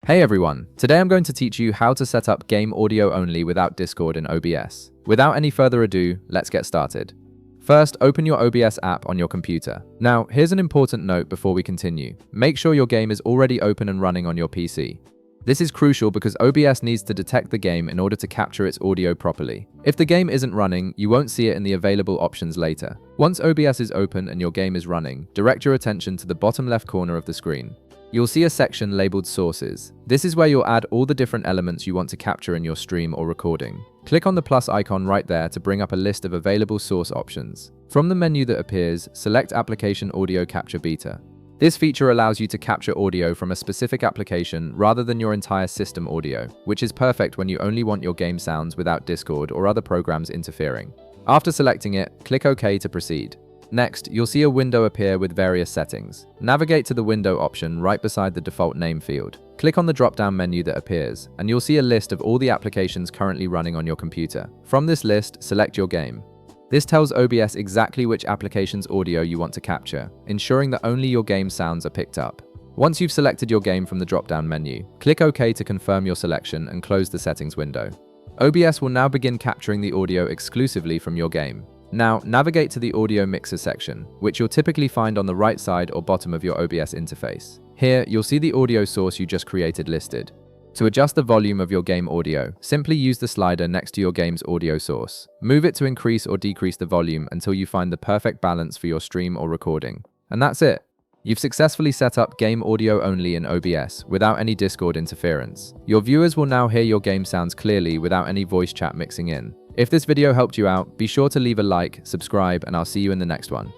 Hey everyone, today I'm going to teach you how to set up game audio only without Discord in OBS. Without any further ado, let's get started. First, open your OBS app on your computer. Now, here's an important note before we continue. Make sure your game is already open and running on your PC. This is crucial because OBS needs to detect the game in order to capture its audio properly. If the game isn't running, you won't see it in the available options later. Once OBS is open and your game is running, direct your attention to the bottom left corner of the screen. You'll see a section labeled Sources. This is where you'll add all the different elements you want to capture in your stream or recording. Click on the plus icon right there to bring up a list of available source options. From the menu that appears, select Application Audio Capture Beta. This feature allows you to capture audio from a specific application rather than your entire system audio, which is perfect when you only want your game sounds without Discord or other programs interfering. After selecting it, click OK to proceed. Next, you'll see a window appear with various settings. Navigate to the window option right beside the default name field. Click on the drop-down menu that appears, and you'll see a list of all the applications currently running on your computer. From this list, select your game. This tells OBS exactly which application's audio you want to capture, ensuring that only your game sounds are picked up. Once you've selected your game from the drop-down menu, click OK to confirm your selection and close the settings window. OBS will now begin capturing the audio exclusively from your game. Now, navigate to the audio mixer section, which you'll typically find on the right side or bottom of your OBS interface. Here, you'll see the audio source you just created listed. To adjust the volume of your game audio, simply use the slider next to your game's audio source. Move it to increase or decrease the volume until you find the perfect balance for your stream or recording. And that's it. You've successfully set up game audio only in OBS without any Discord interference. Your viewers will now hear your game sounds clearly without any voice chat mixing in. If this video helped you out, be sure to leave a like, subscribe, and I'll see you in the next one.